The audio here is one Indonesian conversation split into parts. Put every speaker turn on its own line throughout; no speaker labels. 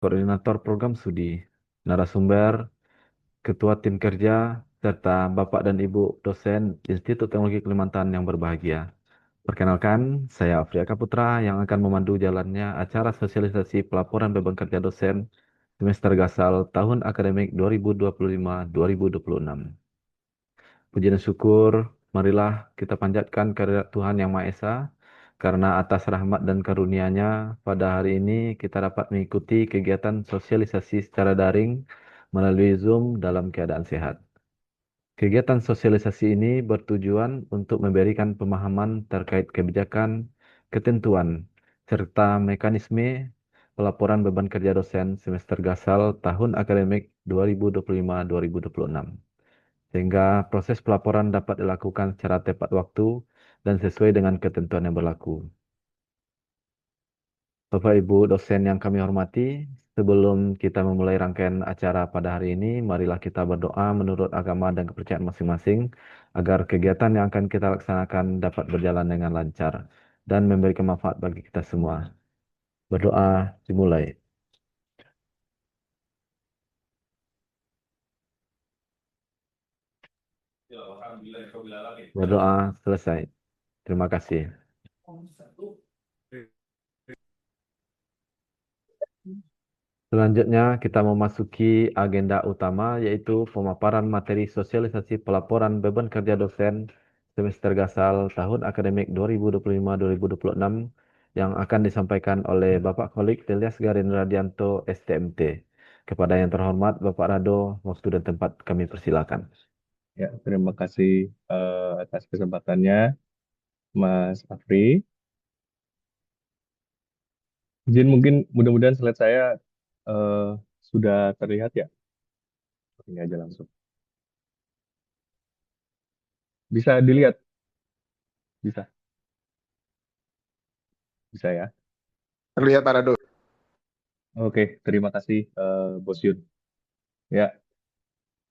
Koordinator Program Studi, narasumber, Ketua Tim Kerja, serta Bapak dan Ibu dosen Institut Teknologi Kalimantan yang berbahagia. Perkenalkan, saya Afriaka Putra yang akan memandu jalannya acara sosialisasi pelaporan beban kerja dosen semester Gasal tahun akademik 2025-2026. Puji dan syukur, marilah kita panjatkan kehadirat Tuhan Yang Maha Esa, karena atas rahmat dan karunia-Nya, pada hari ini kita dapat mengikuti kegiatan sosialisasi secara daring melalui Zoom dalam keadaan sehat. Kegiatan sosialisasi ini bertujuan untuk memberikan pemahaman terkait kebijakan, ketentuan, serta mekanisme pelaporan beban kerja dosen semester Gasal tahun akademik 2025-2026, sehingga proses pelaporan dapat dilakukan secara tepat waktu dan sesuai dengan ketentuan yang berlaku. Bapak Ibu dosen yang kami hormati, sebelum kita memulai rangkaian acara pada hari ini, marilah kita berdoa menurut agama dan kepercayaan masing-masing agar kegiatan yang akan kita laksanakan dapat berjalan dengan lancar dan memberikan manfaat bagi kita semua. Berdoa dimulai. Berdoa selesai. Terima kasih. Selanjutnya kita memasuki agenda utama, yaitu pemaparan materi sosialisasi pelaporan beban kerja dosen semester Gasal tahun akademik 2025-2026 yang akan disampaikan oleh Bapak Kholik Ilyas Garin Radianto, STMT. Kepada yang terhormat Bapak Rado, waktu dan tempat kami persilakan.
Ya, terima kasih atas kesempatannya, Mas Afri. Izin mungkin mudah-mudahan slide saya eh, sudah terlihat ya. Ini aja langsung. Bisa dilihat? Bisa, bisa ya.
Terlihat Pak Rado.
Oke, terima kasih Bos Yun. Ya,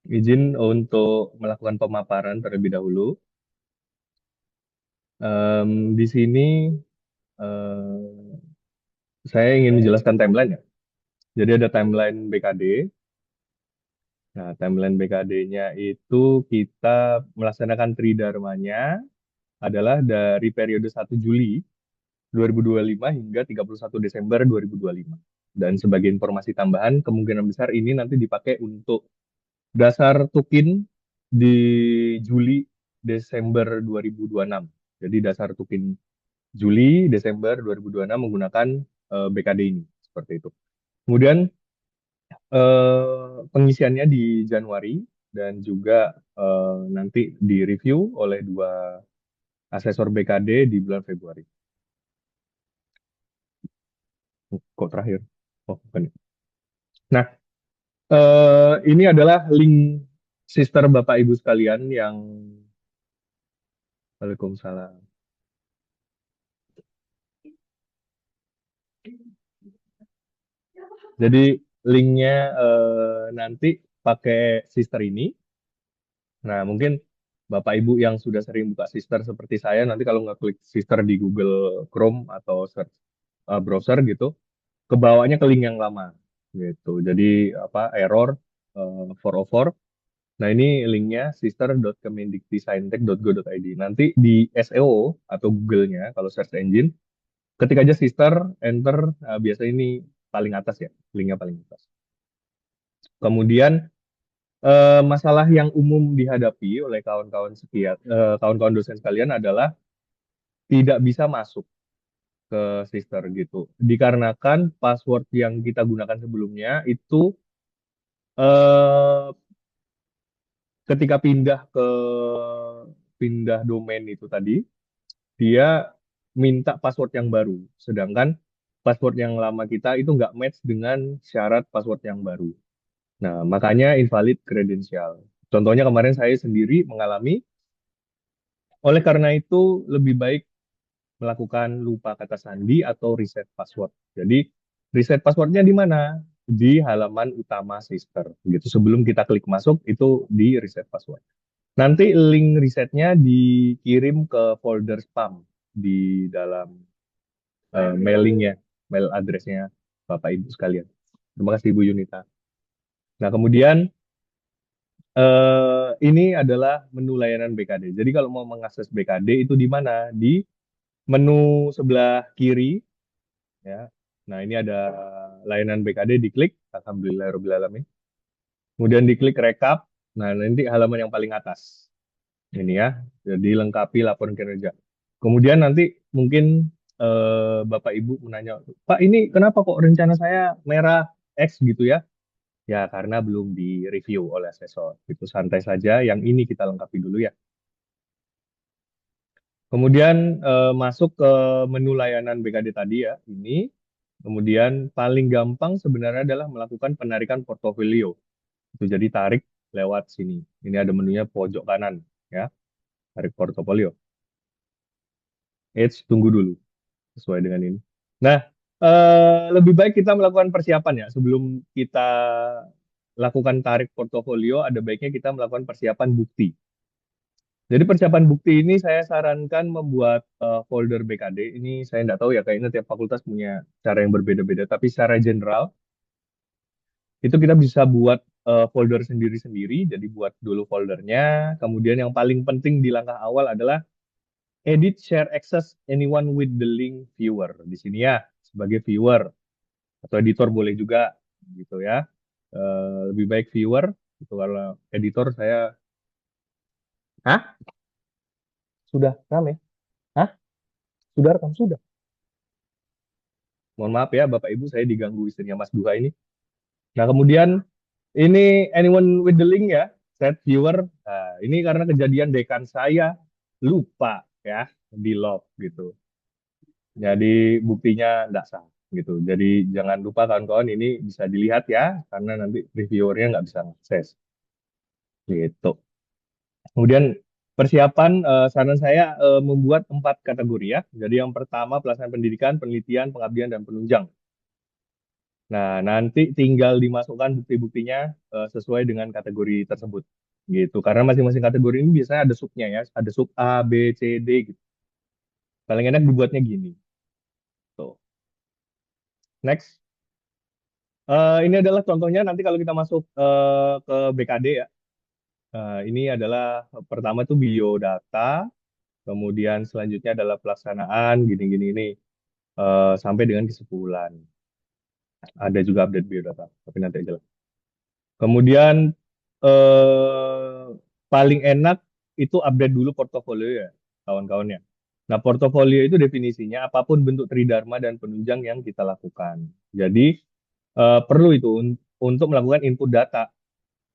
izin untuk melakukan pemaparan terlebih dahulu. Di sini eh, saya ingin menjelaskan timeline ya. Jadi ada timeline BKD. Nah, timeline BKD-nya itu kita melaksanakan tridharmanya adalah dari periode 1 Juli 2025 hingga 31 Desember 2025. Dan sebagai informasi tambahan, kemungkinan besar ini nanti dipakai untuk dasar tukin di Juli Desember 2026. Jadi dasar tukin Juli Desember 2026 menggunakan BKD ini seperti itu. Kemudian pengisiannya di Januari dan juga nanti direview oleh dua asesor BKD di bulan Februari. Kok terakhir? Oh, bukan. Nah, ini adalah link sister Bapak Ibu sekalian yang Waalaikumsalam. Jadi linknya nanti pakai sister ini. Nah, mungkin Bapak Ibu yang sudah sering buka sister seperti saya, nanti kalau nggak klik sister di Google Chrome atau search browser gitu, kebawanya ke link yang lama gitu. Jadi apa error 404. Nah, ini linknya sister.kemendiktisaintek.go.id. Nanti di SEO atau Google-nya kalau search engine, ketik aja sister, enter, biasanya ini paling atas ya, linknya paling atas. Kemudian masalah yang umum dihadapi oleh kawan-kawan dosen sekalian adalah tidak bisa masuk ke sister gitu. Dikarenakan password yang kita gunakan sebelumnya itu eh, ketika pindah domain itu tadi, dia minta password yang baru. Sedangkan password yang lama kita itu nggak match dengan syarat password yang baru. Nah, makanya invalid kredensial. Contohnya kemarin saya sendiri mengalami, oleh karena itu lebih baik melakukan lupa kata sandi atau reset password. Jadi reset passwordnya di mana? Di halaman utama sister. Gitu. Sebelum kita klik masuk itu di reset password. Nanti link resetnya dikirim ke folder spam di dalam mailingnya, mail addressnya Bapak Ibu sekalian. Terima kasih Ibu Yunita. Nah, kemudian ini adalah menu layanan BKD. Jadi kalau mau mengakses BKD itu di mana? Di menu sebelah kiri, ya. Nah, ini ada layanan BKD, diklik. Alhamdulillahirobbilalamin. Kemudian diklik rekap. Nah, nanti halaman yang paling atas. Ini ya, jadi lengkapi laporan kinerja. Kemudian nanti mungkin Bapak Ibu menanya, Pak ini kenapa kok rencana saya merah X gitu ya? Ya karena belum direview oleh asesor. Itu santai saja, yang ini kita lengkapi dulu ya. Kemudian masuk ke menu layanan BKD tadi ya, ini. Kemudian paling gampang sebenarnya adalah melakukan penarikan portofolio. Itu jadi tarik lewat sini. Ini ada menunya pojok kanan ya, tarik portofolio. Tunggu dulu sesuai dengan ini. Nah, lebih baik kita melakukan persiapan ya sebelum kita lakukan tarik portofolio. Ada baiknya kita melakukan persiapan bukti. Jadi persiapan bukti ini saya sarankan membuat folder BKD. Ini saya nggak tahu ya, kayaknya tiap fakultas punya cara yang berbeda-beda. Tapi secara general itu kita bisa buat folder sendiri-sendiri. Jadi buat dulu foldernya. Kemudian yang paling penting di langkah awal adalah edit, share, access anyone with the link viewer. Di sini ya, sebagai viewer. Atau editor boleh juga, gitu ya. Lebih baik viewer, gitu. Kalau editor saya, hah? Sudah rame? Hah? Sudah rekam? Sudah. Mohon maaf ya, Bapak Ibu, saya diganggu istrinya Mas Duha ini. Nah, kemudian ini anyone with the link ya, set viewer. Nah, ini karena kejadian dekan saya lupa ya, di lock gitu. Jadi buktinya nggak sah gitu. Jadi jangan lupa kawan-kawan ini bisa dilihat ya, karena nanti reviewernya nggak bisa akses gitu. Kemudian persiapan saran saya membuat 4 kategori ya. Jadi yang pertama pelaksanaan pendidikan, penelitian, pengabdian, dan penunjang. Nah, nanti tinggal dimasukkan bukti-buktinya sesuai dengan kategori tersebut. Gitu. Karena masing-masing kategori ini biasanya ada subnya ya. Ada sub A, B, C, D gitu. Paling enak dibuatnya gini. Tuh. Next. Ini adalah contohnya nanti kalau kita masuk ke BKD ya. Ini adalah pertama itu biodata, kemudian selanjutnya adalah pelaksanaan gini-gini ini sampai dengan kesimpulan. Ada juga update biodata, tapi nanti aja lah. Kemudian eh, paling enak itu update dulu portofolio ya, kawan-kawannya. Nah, portofolio itu definisinya apapun bentuk tridharma dan penunjang yang kita lakukan. Jadi perlu itu untuk melakukan input data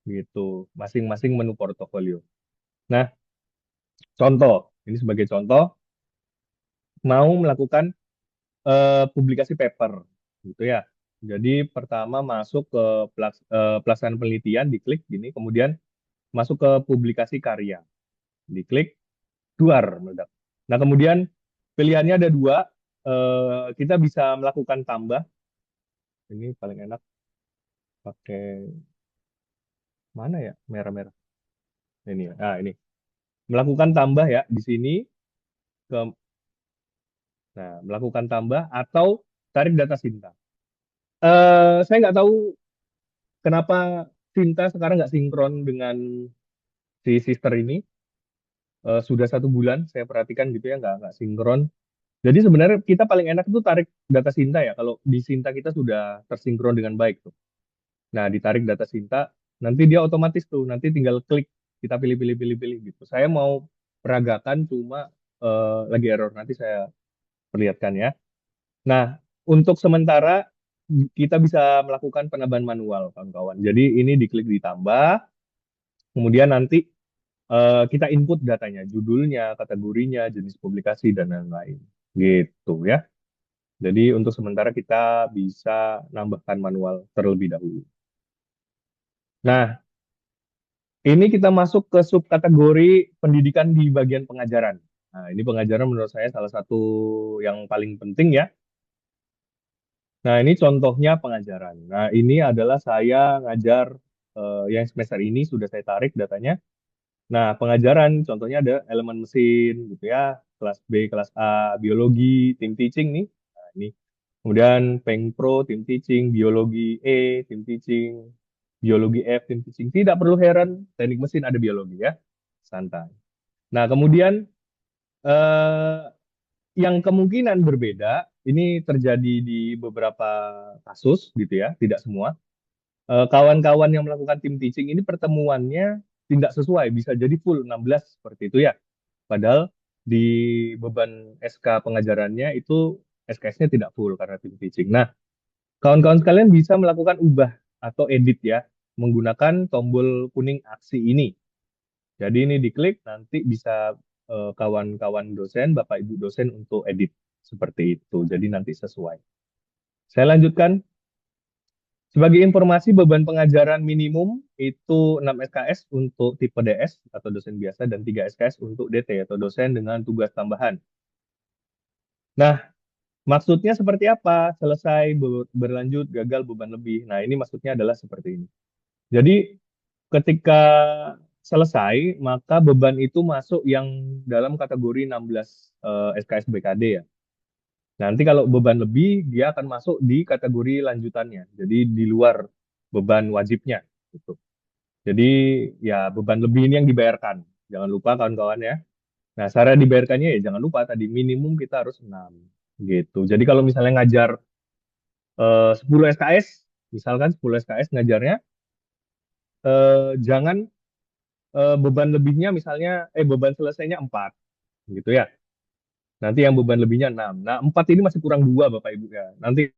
gitu, masing-masing menu portofolio. Nah, contoh, ini sebagai contoh, mau melakukan publikasi paper, gitu ya. Jadi pertama masuk ke pelaksanaan penelitian, diklik gini, kemudian masuk ke publikasi karya, diklik, keluar meledak. Nah kemudian pilihannya ada dua, kita bisa melakukan tambah, ini paling enak pakai mana ya, merah-merah, ini ya, nah ini, melakukan tambah ya, di sini, ke, nah melakukan tambah atau tarik data Sinta. Saya nggak tahu kenapa Sinta sekarang nggak sinkron dengan si sister ini. Sudah 1 bulan saya perhatikan gitu ya, nggak sinkron. Jadi sebenarnya kita paling enak itu tarik data Sinta ya. Kalau di Sinta kita sudah tersinkron dengan baik tuh. Nah, ditarik data Sinta, nanti dia otomatis tuh, nanti tinggal klik, kita pilih gitu. Saya mau peragakan cuma lagi error, nanti saya perlihatkan ya. Nah, untuk sementara kita bisa melakukan penambahan manual, kawan-kawan. Jadi ini diklik ditambah, kemudian nanti kita input datanya, judulnya, kategorinya, jenis publikasi, dan lain-lain. Gitu ya. Jadi untuk sementara kita bisa nambahkan manual terlebih dahulu. Nah, ini kita masuk ke subkategori pendidikan di bagian pengajaran. Nah, ini pengajaran menurut saya salah satu yang paling penting ya. Nah, ini contohnya pengajaran. Nah, ini adalah saya ngajar yang semester ini sudah saya tarik datanya. Nah, pengajaran contohnya ada elemen mesin gitu ya, kelas B, kelas A, biologi, tim teaching nih. Nah, ini. Kemudian Pengpro, tim teaching, biologi E, tim teaching, biologi F, tim teaching. Tidak perlu heran, teknik mesin ada biologi ya, santai. Nah, kemudian eh, yang kemungkinan berbeda, ini terjadi di beberapa kasus gitu ya, tidak semua. Kawan-kawan yang melakukan tim teaching ini pertemuannya tidak sesuai, bisa jadi full 16 seperti itu ya. Padahal di beban SK pengajarannya itu SKS-nya tidak full karena tim teaching. Nah, kawan-kawan sekalian bisa melakukan ubah atau edit ya, menggunakan tombol kuning aksi ini. Jadi ini diklik, nanti bisa kawan-kawan dosen, Bapak Ibu dosen untuk edit. Seperti itu, jadi nanti sesuai. Saya lanjutkan. Sebagai informasi, beban pengajaran minimum itu 6 SKS untuk tipe DS atau dosen biasa dan 3 SKS untuk DT atau dosen dengan tugas tambahan. Nah, maksudnya seperti apa? Selesai, berlanjut, gagal, beban lebih. Nah, ini maksudnya adalah seperti ini. Jadi, ketika selesai, maka beban itu masuk yang dalam kategori 16 SKS BKD ya. Nanti kalau beban lebih, dia akan masuk di kategori lanjutannya. Jadi, di luar beban wajibnya. Gitu. Jadi ya beban lebih ini yang dibayarkan. Jangan lupa kawan-kawan ya. Nah, cara dibayarkannya ya jangan lupa tadi minimum kita harus 6 gitu. Jadi kalau misalnya ngajar 10 SKS, misalkan 10 SKS ngajarnya jangan beban lebihnya misalnya beban selesainya 4 gitu ya. Nanti yang beban lebihnya 6. Nah, 4 ini masih kurang 2 Bapak Ibu ya. Nanti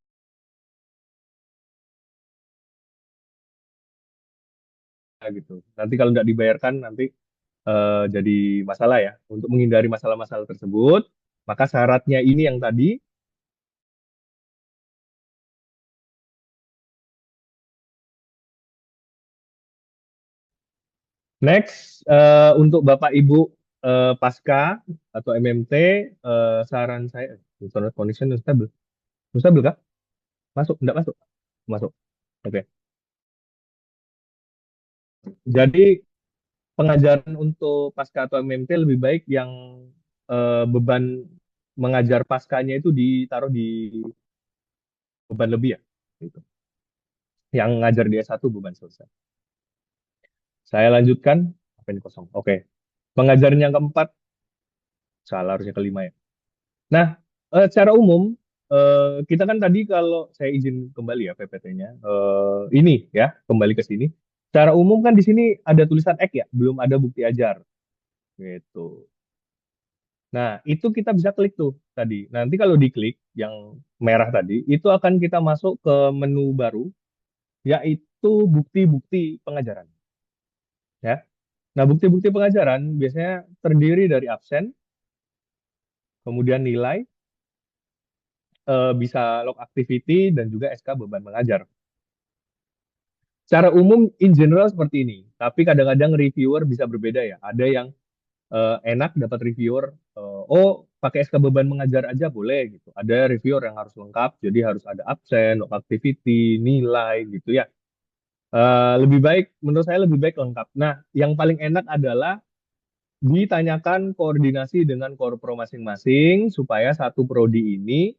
gitu. Nanti kalau nggak dibayarkan nanti jadi masalah ya. Untuk menghindari masalah-masalah tersebut, maka syaratnya ini yang tadi. Next, untuk Bapak Ibu Pasca atau MMT, saran saya, internet connection stable. Stabil kah? Masuk? Enggak masuk? Masuk. Oke. Jadi, pengajaran untuk Pasca atau MMT lebih baik yang beban mengajar paskanya itu ditaruh di beban lebih ya. Gitu. Yang ngajar di S1 beban selesai. Saya lanjutkan. Apa ini kosong? Oke. Pengajaran yang keempat, salah harusnya kelima ya. Nah, secara umum kita kan tadi kalau saya izin kembali ya PPT-nya, ini ya kembali ke sini. Secara umum kan di sini ada tulisan X ya, belum ada bukti ajar, gitu. Nah, itu kita bisa klik tuh tadi. Nanti kalau diklik yang merah tadi, itu akan kita masuk ke menu baru, yaitu bukti-bukti pengajaran. Ya. Nah, bukti-bukti pengajaran biasanya terdiri dari absen, kemudian nilai, bisa log activity dan juga SK beban mengajar. Secara umum in general seperti ini, tapi kadang-kadang reviewer bisa berbeda ya. Ada yang enak dapat reviewer, oh pakai SK beban mengajar aja boleh gitu. Ada reviewer yang harus lengkap, jadi harus ada absen, log activity, nilai gitu ya. Lebih baik, menurut saya lebih baik lengkap. Nah, yang paling enak adalah ditanyakan koordinasi dengan korpro masing-masing supaya satu prodi ini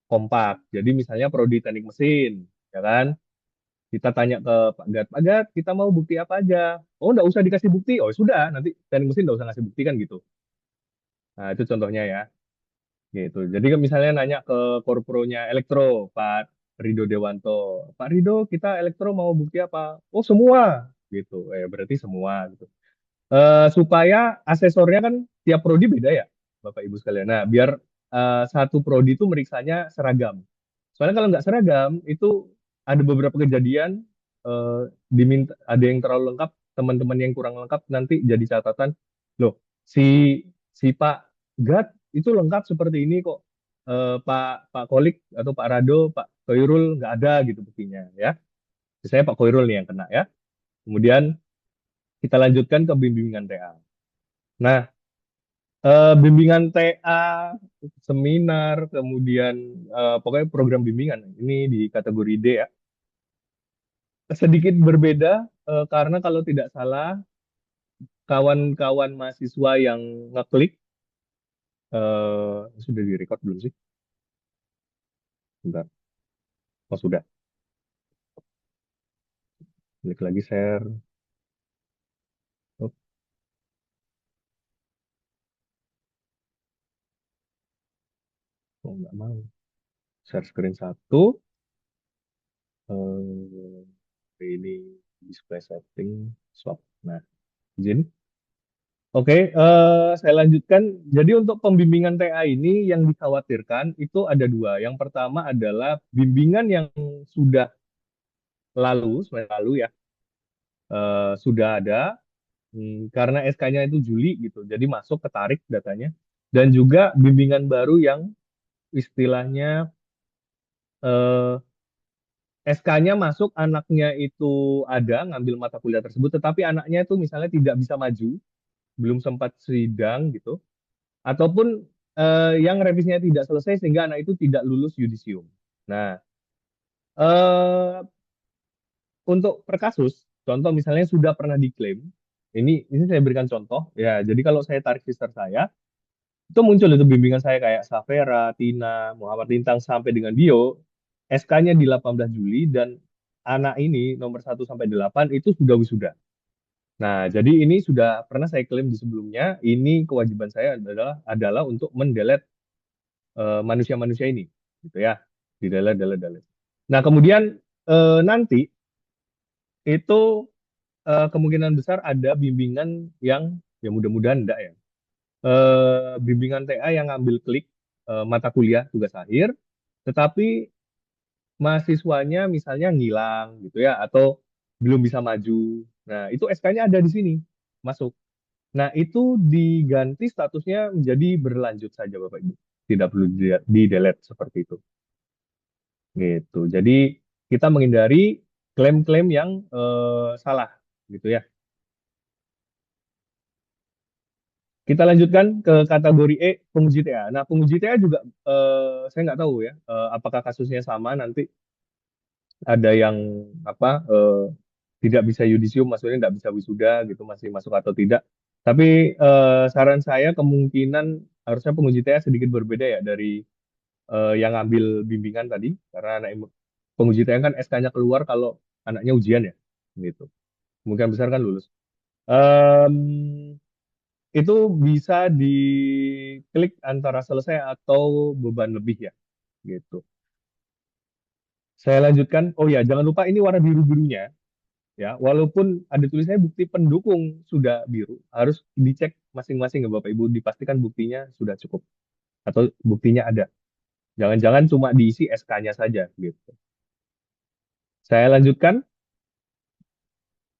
kompak. Jadi misalnya prodi teknik mesin, ya kan? Kita tanya ke Pak Gat, kita mau bukti apa aja? Oh, nggak usah dikasih bukti. Oh, sudah, nanti teknik mesin nggak usah ngasih bukti kan gitu. Nah, itu contohnya ya. Gitu. Jadi kan misalnya nanya ke korpronya elektro, Pak Rido Dewanto. Pak Rido, kita elektro mau bukti apa? Oh, semua. Gitu. Berarti semua gitu. Supaya asesornya kan tiap prodi beda ya, Bapak Ibu sekalian. Nah, biar satu prodi itu meriksanya seragam. Soalnya kalau nggak seragam, itu ada beberapa kejadian diminta ada yang terlalu lengkap, teman-teman yang kurang lengkap nanti jadi catatan. Loh, si si Pak Gad itu lengkap seperti ini kok. Pak Pak Kolik atau Pak Rado, Pak Koirul nggak ada gitu buktinya ya. Saya Pak Koirul nih yang kena ya. Kemudian kita lanjutkan ke bimbingan TA. Nah, bimbingan TA, seminar, kemudian pokoknya program bimbingan ini di kategori D ya. Sedikit berbeda karena kalau tidak salah kawan-kawan mahasiswa yang ngeklik sudah direkod belum sih? Bentar. Oh, sudah. Klik lagi share. Oh, oh, nggak mau. Share screen satu. Eh, ini display setting. Swap. Nah, izin. Oke, saya lanjutkan. Jadi untuk pembimbingan TA ini yang dikhawatirkan itu ada dua. Yang pertama adalah bimbingan yang sudah semester lalu ya, sudah ada, karena SK-nya itu Juli gitu, jadi masuk ketarik datanya. Dan juga bimbingan baru yang istilahnya SK-nya masuk, anaknya itu ada ngambil mata kuliah tersebut, tetapi anaknya itu misalnya tidak bisa maju, belum sempat sidang gitu, ataupun yang revisinya tidak selesai sehingga anak itu tidak lulus yudisium. Nah, eh, untuk per kasus, contoh misalnya sudah pernah diklaim, ini saya berikan contoh ya. Jadi kalau saya tarik sister saya, itu muncul itu bimbingan saya kayak Safera, Tina, Muhammad Lintang sampai dengan Dio, SK-nya di 18 Juli dan anak ini nomor 1 sampai 8 itu sudah wisuda. Nah, jadi ini sudah pernah saya klaim di sebelumnya. Ini kewajiban saya adalah untuk mendelete manusia-manusia ini, gitu ya, di delete. Nah, kemudian nanti itu kemungkinan besar ada bimbingan yang ya mudah-mudahan enggak ya. Bimbingan TA yang ngambil klik mata kuliah tugas akhir, tetapi mahasiswanya misalnya ngilang gitu ya, atau belum bisa maju. Nah, itu SK-nya ada di sini, masuk. Nah, itu diganti statusnya menjadi berlanjut saja, Bapak Ibu. Tidak perlu di-delete seperti itu. Gitu. Jadi, kita menghindari klaim-klaim yang salah, gitu ya. Kita lanjutkan ke kategori E, penguji TA. Nah, penguji TA juga saya nggak tahu ya, apakah kasusnya sama nanti ada yang apa tidak bisa yudisium, maksudnya nggak bisa wisuda gitu, masih masuk atau tidak. Tapi saran saya kemungkinan harusnya penguji TA sedikit berbeda ya dari yang ngambil bimbingan tadi, karena penguji TA kan SK-nya keluar kalau anaknya ujian ya, gitu. Kemungkinan besar kan lulus. Em, itu bisa diklik antara selesai atau beban lebih ya, gitu. Saya lanjutkan. Oh ya, jangan lupa ini warna biru-birunya ya. Walaupun ada tulisannya bukti pendukung sudah biru, harus dicek masing-masing ya Bapak Ibu, dipastikan buktinya sudah cukup atau buktinya ada. Jangan-jangan cuma diisi SK-nya saja gitu. Saya lanjutkan.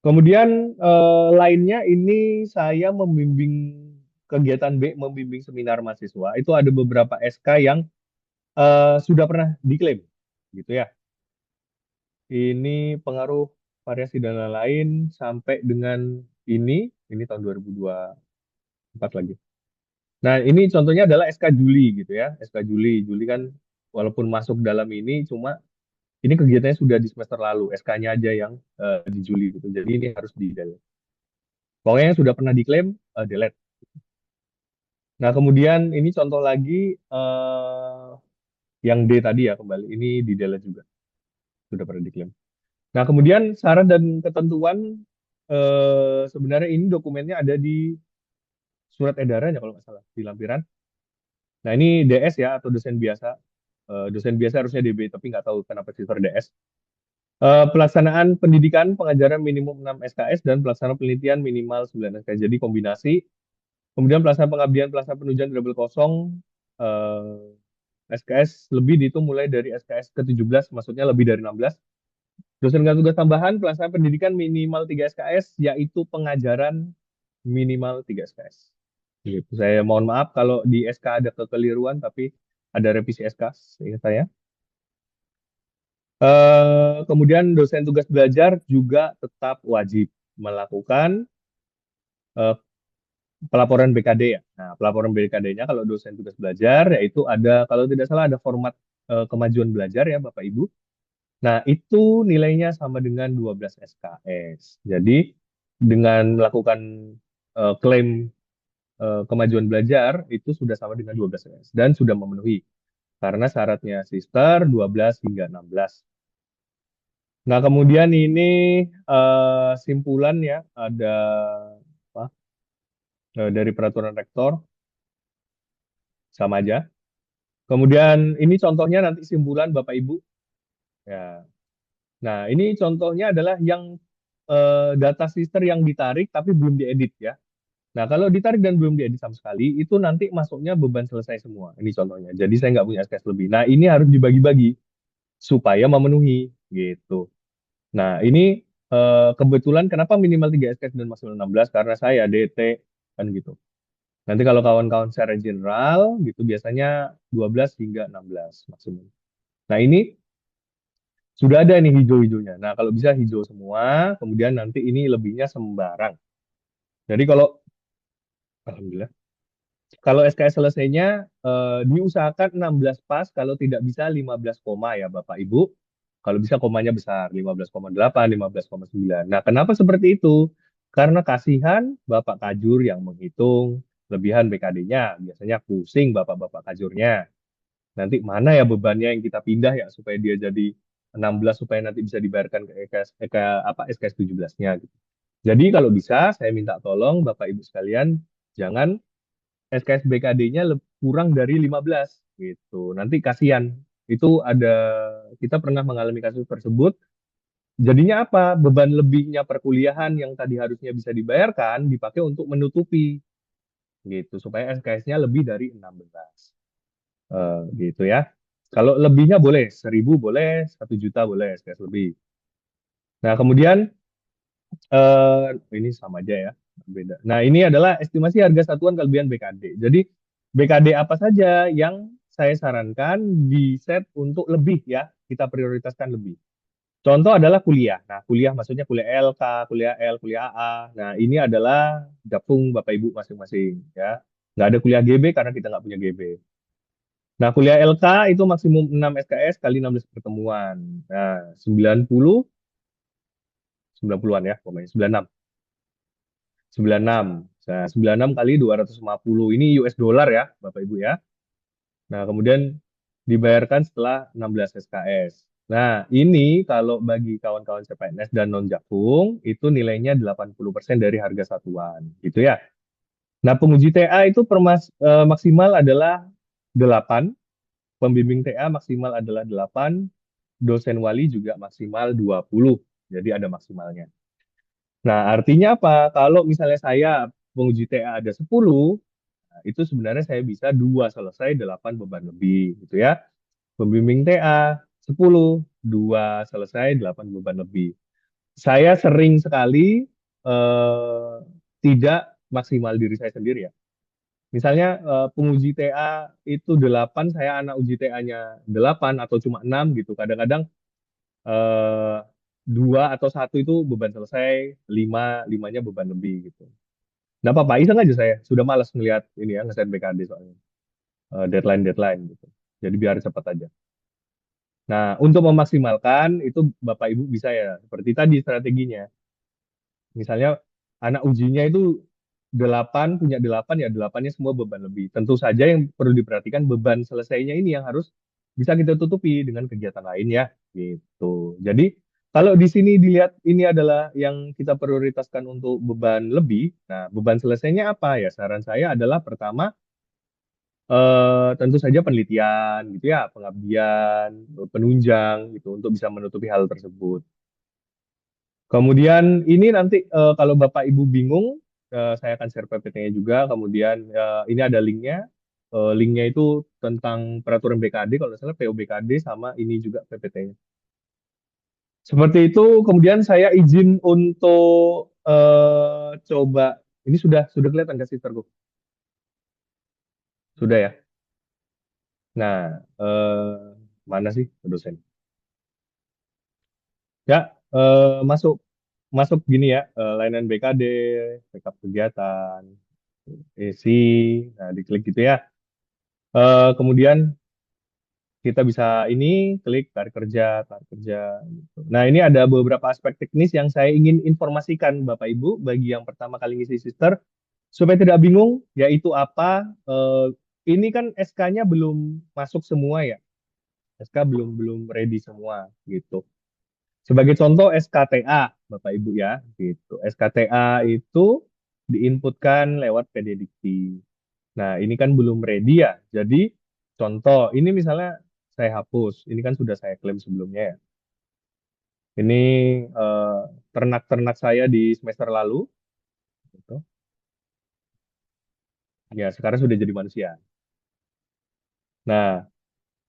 Kemudian lainnya ini saya membimbing kegiatan B, membimbing seminar mahasiswa. Itu ada beberapa SK yang sudah pernah diklaim, gitu ya. Ini pengaruh variasi dan lain-lain sampai dengan ini tahun 2024 lagi. Nah, ini contohnya adalah SK Juli gitu ya. SK Juli. Juli kan walaupun masuk dalam ini, cuma ini kegiatannya sudah di semester lalu. SK-nya aja yang di Juli gitu. Jadi ini harus di delete. Pokoknya yang sudah pernah diklaim, delete. Nah, kemudian ini contoh lagi yang D tadi ya kembali. Ini di delete juga. Sudah pernah diklaim. Nah, kemudian syarat dan ketentuan sebenarnya ini dokumennya ada di surat edaran ya kalau nggak salah, di lampiran. Nah, ini DS ya atau dosen biasa. Dosen biasa harusnya DB, tapi nggak tahu kenapa siswa DS. Pelaksanaan pendidikan pengajaran minimum 6 SKS dan pelaksanaan penelitian minimal 9 SKS. Jadi kombinasi. Kemudian pelaksanaan pengabdian, pelaksanaan penunjang double kosong, SKS lebih dihitung mulai dari SKS ke-17, maksudnya lebih dari 16. Dosen dengan tugas tambahan, pelaksanaan pendidikan minimal 3 SKS, yaitu pengajaran minimal 3 SKS. Gitu. Saya mohon maaf kalau di SK ada kekeliruan, tapi ada revisi SK, seingat saya. Kemudian dosen tugas belajar juga tetap wajib melakukan eh, pelaporan BKD ya. Nah, pelaporan BKD-nya kalau dosen tugas belajar, yaitu ada, kalau tidak salah ada format kemajuan belajar ya Bapak Ibu. Nah, itu nilainya sama dengan 12 SKS. Jadi, dengan melakukan klaim kemajuan belajar, itu sudah sama dengan 12 SKS dan sudah memenuhi. Karena syaratnya sister 12 hingga 16. Nah, kemudian ini simpulan ya, ada apa? Dari peraturan rektor sama aja. Kemudian ini contohnya nanti simpulan Bapak Ibu. Ya. Nah, ini contohnya adalah yang data sister yang ditarik tapi belum diedit ya. Nah, kalau ditarik dan belum diedit sama sekali, itu nanti masuknya beban selesai semua. Ini contohnya. Jadi saya nggak punya SKS lebih. Nah, ini harus dibagi-bagi supaya memenuhi gitu. Nah, ini kebetulan kenapa minimal 3 SKS dan maksimal 16? Karena saya DT kan gitu. Nanti kalau kawan-kawan secara general gitu biasanya 12 hingga 16 maksimum. Nah, ini sudah ada nih hijau-hijaunya. Nah, kalau bisa hijau semua, kemudian nanti ini lebihnya sembarang. Jadi kalau alhamdulillah kalau SKS selesainya diusahakan 16 pas, kalau tidak bisa 15 koma ya Bapak Ibu. Kalau bisa komanya besar, 15,8, 15,9. Nah, kenapa seperti itu? Karena kasihan Bapak Kajur yang menghitung lebihan BKD-nya. Biasanya pusing Bapak-Bapak Kajurnya. Nanti mana ya bebannya yang kita pindah ya supaya dia jadi 16 supaya nanti bisa dibayarkan ke SKS 17-nya gitu. Jadi kalau bisa saya minta tolong Bapak Ibu sekalian jangan SKS BKD-nya kurang dari 15 gitu. Nanti kasihan. Itu ada kita pernah mengalami kasus tersebut. Jadinya apa? Beban lebihnya perkuliahan yang tadi harusnya bisa dibayarkan dipakai untuk menutupi gitu supaya SKS-nya lebih dari 16. Gitu ya. Kalau lebihnya boleh 1.000 boleh, 1 juta boleh SKS lebih. Nah, kemudian ini sama aja ya, beda. Nah, ini adalah estimasi harga satuan kelebihan BKD. Jadi, BKD apa saja yang saya sarankan di set untuk lebih ya, kita prioritaskan lebih. Contoh adalah kuliah. Nah, kuliah maksudnya kuliah LK, kuliah L, kuliah AA. Nah, ini adalah gabung Bapak Ibu masing-masing ya. Nggak ada kuliah GB karena kita nggak punya GB. Nah, kuliah LK itu maksimum 6 SKS kali 16 pertemuan. Nah, 90-an ya, pokoknya 96. 96. Nah, 96 kali 250. Ini US dollar ya, Bapak Ibu ya. Nah, kemudian dibayarkan setelah 16 SKS. Nah, ini kalau bagi kawan-kawan CPNS dan non-jakung, itu nilainya 80% dari harga satuan. Gitu ya. Nah, penguji TA itu maksimal adalah 8. Pembimbing TA maksimal adalah 8. Dosen wali juga maksimal 20. Jadi ada maksimalnya. Nah, artinya apa? Kalau misalnya saya penguji TA ada 10, nah, itu sebenarnya saya bisa 2 selesai 8 beban lebih gitu ya. Pembimbing TA 10, 2 selesai 8 beban lebih. Saya sering sekali eh, tidak maksimal diri saya sendiri ya. Misalnya penguji TA itu 8, saya anak uji TA-nya 8 atau cuma 6 gitu. Kadang-kadang eh, 2 atau 1 itu beban selesai, 5-limanya beban lebih gitu. Nah, apa-apa, iseng aja saya. Sudah malas ngelihat ini ya, ngeset BKD soalnya. Deadline-deadline gitu. Jadi biar cepat aja. Nah, untuk memaksimalkan itu Bapak Ibu bisa ya, seperti tadi strateginya. Misalnya anak ujinya itu 8, punya 8 ya 8-nya semua beban lebih. Tentu saja yang perlu diperhatikan beban selesainya ini yang harus bisa kita tutupi dengan kegiatan lain ya, gitu. Jadi kalau di sini dilihat ini adalah yang kita prioritaskan untuk beban lebih. Nah, beban selesainya apa ya? Saran saya adalah pertama tentu saja penelitian gitu ya, pengabdian, penunjang gitu untuk bisa menutupi hal tersebut. Kemudian ini nanti kalau Bapak Ibu bingung, saya akan share PPT-nya juga. Kemudian ini ada linknya. Linknya itu tentang peraturan BKD, kalau nggak salah PO BKD sama ini juga PPT-nya. Seperti itu. Kemudian saya izin untuk coba. Ini sudah kelihatan nggak sisterku? Sudah ya. Nah, mana sih dosen? Ya, masuk masuk gini ya, layanan BKD, backup kegiatan, isi, nah diklik gitu ya. Kemudian kita bisa ini klik tarik kerja. Gitu. Nah, ini ada beberapa aspek teknis yang saya ingin informasikan Bapak Ibu bagi yang pertama kali ngisi sister supaya tidak bingung yaitu apa ini kan SK-nya belum masuk semua ya. SK belum belum ready semua gitu. Sebagai contoh SKTA, Bapak Ibu ya, gitu. SKTA itu diinputkan lewat PDDikti. Nah, ini kan belum ready ya. Jadi, contoh, ini misalnya saya hapus. Ini kan sudah saya klaim sebelumnya ya. Ini eh, ternak-ternak saya di semester lalu. Gitu. Ya, sekarang sudah jadi manusia. Nah,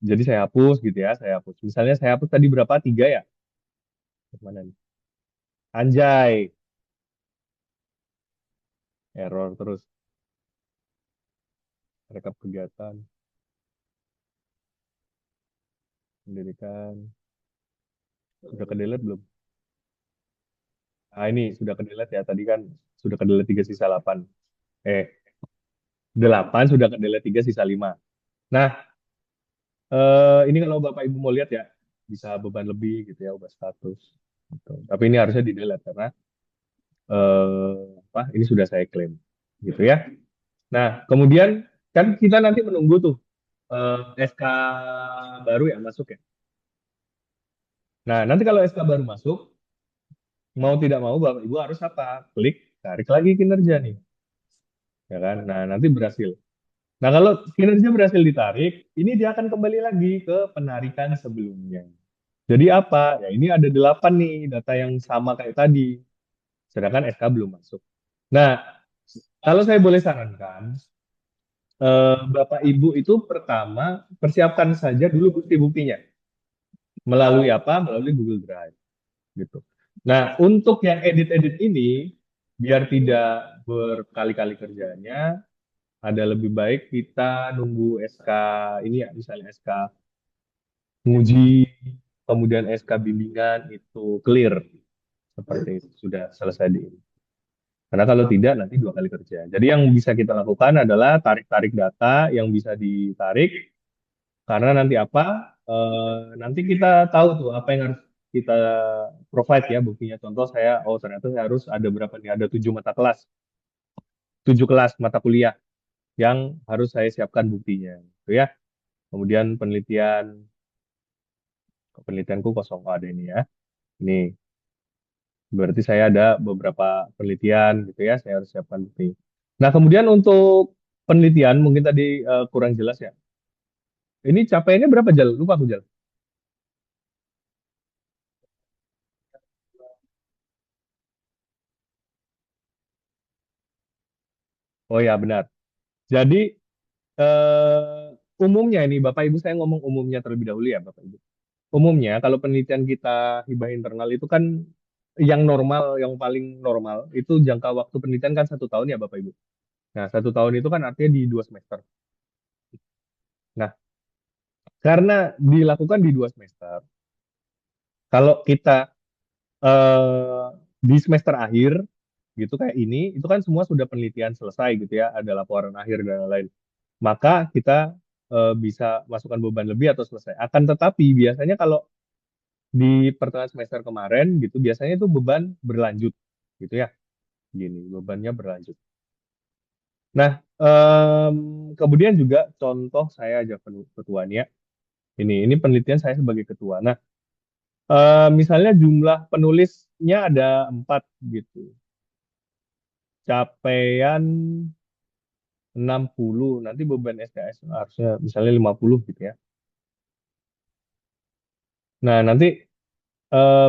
jadi saya hapus gitu ya. Saya hapus. Misalnya saya hapus tadi berapa? Tiga ya? Mana nih? Anjay. Error terus. Rekap kegiatan. Pendidikan. Sudah ke delete belum? Nah, ini sudah ke delete ya. Tadi kan sudah ke delete 3 sisa 8. Eh, 8 sudah ke delete 3 sisa 5. Nah, ini kalau Bapak Ibu mau lihat ya, bisa beban lebih gitu ya, ubah status. Gitu. Tapi ini harusnya di delete karena apa? Ini sudah saya klaim, gitu ya. Nah, kemudian kan kita nanti menunggu tuh SK baru ya masuk ya. Nah, nanti kalau SK baru masuk, mau tidak mau Bapak Ibu harus apa? Klik, tarik lagi kinerja nih, ya kan? Nah, nanti berhasil. Nah, kalau kinerja berhasil ditarik, ini dia akan kembali lagi ke penarikan sebelumnya. Jadi apa? Ya ini ada 8 nih data yang sama kayak tadi. Sedangkan SK belum masuk. Nah, kalau saya boleh sarankan, Bapak Ibu itu pertama persiapkan saja dulu bukti-buktinya. Melalui apa? Melalui Google Drive. Gitu. Nah, untuk yang edit-edit ini, biar tidak berkali-kali kerjanya, ada lebih baik kita nunggu SK ini ya, misalnya SK menguji, kemudian SK bimbingan itu clear seperti itu sudah selesai di ini. Karena kalau tidak nanti 2 kali kerja. Jadi yang bisa kita lakukan adalah tarik-tarik data yang bisa ditarik karena nanti apa? Nanti kita tahu tuh apa yang harus kita provide ya buktinya. Contoh saya, oh ternyata saya harus ada berapa nih? Ada 7 mata kelas, 7 kelas mata kuliah yang harus saya siapkan buktinya, gitu ya. Kemudian penelitianku kosong. Oh, ada ini ya. Ini berarti saya ada beberapa penelitian gitu ya, saya harus siapkan bukti. Nah, kemudian untuk penelitian mungkin tadi kurang jelas ya. Ini capaiannya berapa Jal? Lupa aku Jal. Oh ya, benar. Jadi umumnya ini Bapak Ibu saya ngomong umumnya terlebih dahulu ya Bapak Ibu. Umumnya kalau penelitian kita hibah internal itu kan yang normal, yang paling normal itu jangka waktu penelitian kan 1 tahun ya Bapak Ibu. Nah, 1 tahun itu kan artinya di 2 semester. Nah, karena dilakukan di 2 semester, kalau kita eh, di semester akhir gitu kayak ini, itu kan semua sudah penelitian selesai gitu ya, ada laporan akhir dan lain-lain. Maka kita bisa masukkan beban lebih atau selesai. Akan tetapi biasanya kalau di pertengahan semester kemarin gitu, biasanya itu beban berlanjut gitu ya, gini bebannya berlanjut. Nah, kemudian juga contoh saya aja ketuanya. Ini penelitian saya sebagai ketua. Nah, misalnya jumlah penulisnya ada 4 gitu. Capaian 60, nanti beban SKS harusnya misalnya 50 gitu ya. Nah, nanti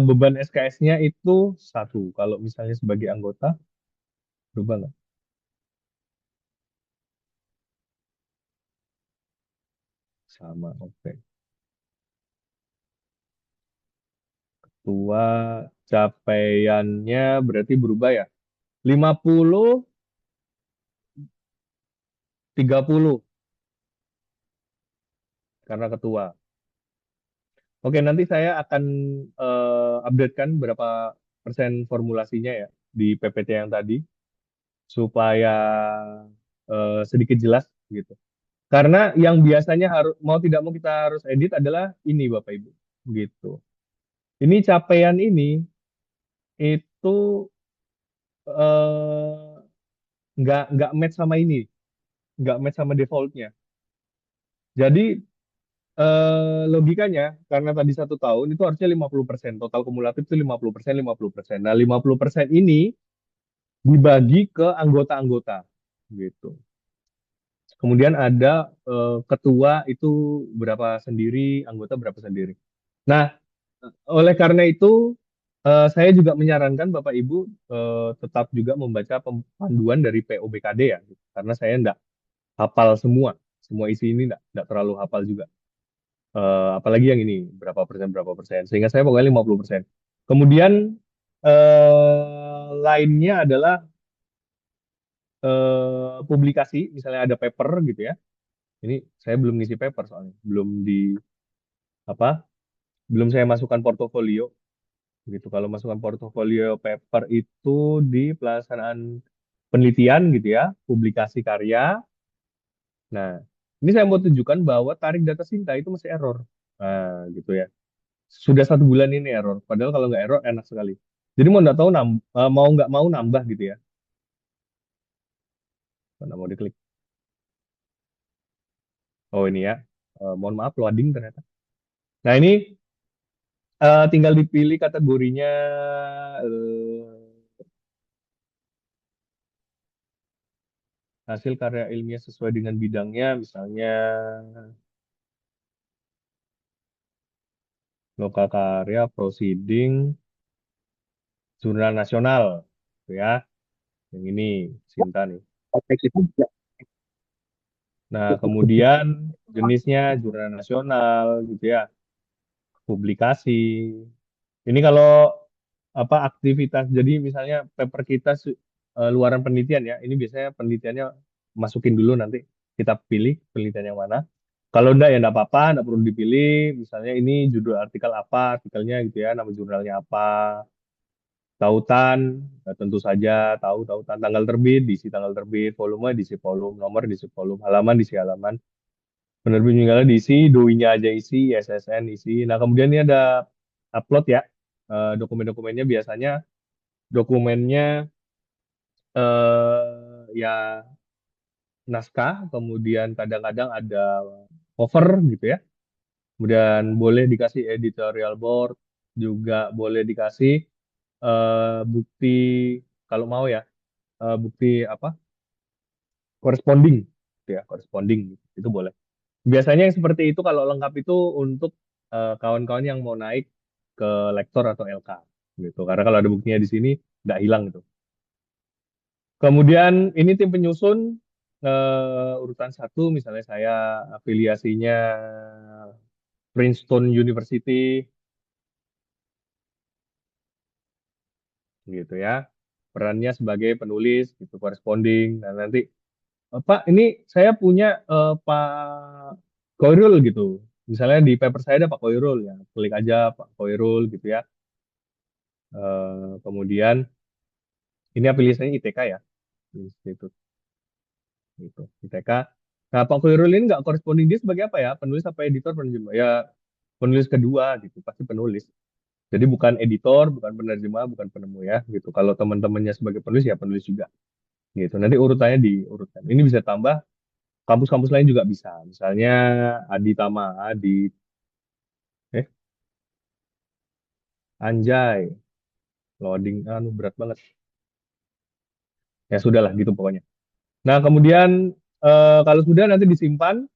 beban SKS-nya itu 1. Kalau misalnya sebagai anggota, berubah nggak? Sama, oke. Tua capaiannya berarti berubah ya. 50, 30 karena ketua. Oke, nanti saya akan updatekan berapa persen formulasinya ya di PPT yang tadi supaya sedikit jelas gitu. Karena yang biasanya harus mau tidak mau kita harus edit adalah ini Bapak Ibu gitu. Ini capaian ini itu eh, nggak match sama ini, nggak match sama defaultnya. Jadi logikanya karena tadi 1 tahun itu harusnya 50%, total kumulatif itu 50%, 50%. Nah, 50% ini dibagi ke anggota-anggota gitu. Kemudian ada ketua itu berapa sendiri, anggota berapa sendiri. Nah, oleh karena itu saya juga menyarankan Bapak Ibu tetap juga membaca panduan dari POBKD ya, gitu. Karena saya enggak hafal semua isi ini enggak terlalu hafal juga. Apalagi yang ini berapa persen, sehingga saya pokoknya 50%. Kemudian lainnya adalah publikasi, misalnya ada paper gitu ya. Ini saya belum ngisi paper soalnya, apa, belum saya masukkan portofolio gitu. Kalau masukkan portofolio paper itu di pelaksanaan penelitian gitu ya, publikasi karya. Nah, ini saya mau tunjukkan bahwa tarik data Sinta itu masih error. Nah, gitu ya. Sudah 1 bulan ini error. Padahal kalau nggak error enak sekali. Jadi mau nggak tahu mau nggak mau nambah gitu ya. Mana mau diklik. Oh ini ya. Mohon maaf loading ternyata. Nah ini tinggal dipilih kategorinya hasil karya ilmiah sesuai dengan bidangnya, misalnya lokakarya, proceeding, jurnal nasional, gitu ya. Yang ini Sinta nih.
Konteks itu juga
Nah kemudian jenisnya jurnal nasional, gitu ya. Publikasi. Ini kalau apa aktivitas, jadi misalnya paper kita luaran penelitian ya, ini biasanya penelitiannya masukin dulu nanti kita pilih penelitian yang mana. Kalau enggak ya enggak apa-apa, enggak perlu dipilih. Misalnya ini judul artikel apa, artikelnya gitu ya, nama jurnalnya apa, tautan, tentu saja tahu tautan, tanggal terbit, diisi tanggal terbit, volume diisi volume, nomor diisi volume, halaman diisi halaman, penerbit meninggalnya diisi, doi-nya aja isi, SSN isi. Nah kemudian ini ada upload ya. Dokumen-dokumennya biasanya dokumennya ya naskah, kemudian kadang-kadang ada cover gitu ya. Kemudian boleh dikasih editorial board, juga boleh dikasih bukti kalau mau ya, bukti apa? Corresponding, gitu ya, corresponding gitu. Itu boleh. Biasanya yang seperti itu kalau lengkap itu untuk kawan-kawan yang mau naik ke lektor atau LK gitu. Karena kalau ada buktinya di sini nggak hilang gitu. Kemudian ini tim penyusun urutan 1 misalnya saya afiliasinya Princeton University gitu ya. Perannya sebagai penulis gitu corresponding. Nah, nanti Pak ini saya punya Pak Koirul gitu. Misalnya di paper saya ada Pak Koirul ya. Klik aja Pak Koirul gitu ya. Kemudian ini afiliasinya ITK ya. Institut gitu. ITK. Nah, Pak Koirul ini nggak corresponding dia sebagai apa ya? Penulis apa editor penerjemah? Ya penulis kedua gitu, pasti penulis. Jadi bukan editor, bukan penerjemah, bukan penemu ya gitu. Kalau teman-temannya sebagai penulis ya penulis juga gitu. Nanti urutannya diurutkan. Ini bisa tambah kampus-kampus lain juga bisa. Misalnya Adi Tama, eh Anjay, loading anu berat banget. Ya sudahlah gitu pokoknya. Nah, kemudian kalau sudah nanti disimpan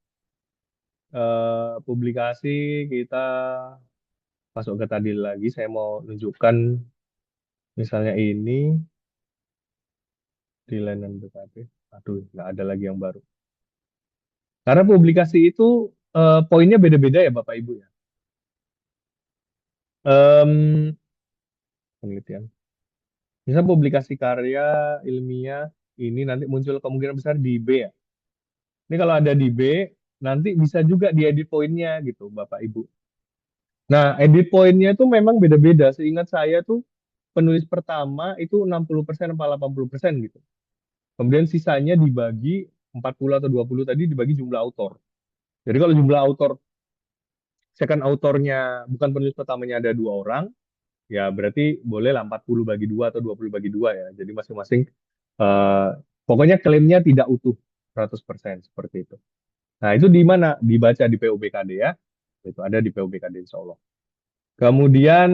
publikasi kita masuk ke tadi lagi. Saya mau tunjukkan misalnya ini di layanan BKP. Aduh, nggak ada lagi yang baru. Karena publikasi itu poinnya beda-beda ya Bapak Ibu ya. Em, Penelitian. Misal publikasi karya ilmiah ini nanti muncul kemungkinan besar di B ya. Ini kalau ada di B, nanti bisa juga diedit poinnya gitu Bapak Ibu. Nah, edit poinnya itu memang beda-beda. Seingat saya tuh penulis pertama itu 60% atau 80% gitu. Kemudian sisanya dibagi 40 atau 20 tadi dibagi jumlah autor. Jadi kalau jumlah autor, second autornya bukan penulis pertamanya ada 2 orang, ya berarti boleh lah 40 bagi 2 atau 20 bagi 2 ya. Jadi masing-masing eh, pokoknya klaimnya tidak utuh 100% seperti itu. Nah, itu di mana? Dibaca di PUBKD ya. Itu ada di PUBKD insya Allah. Kemudian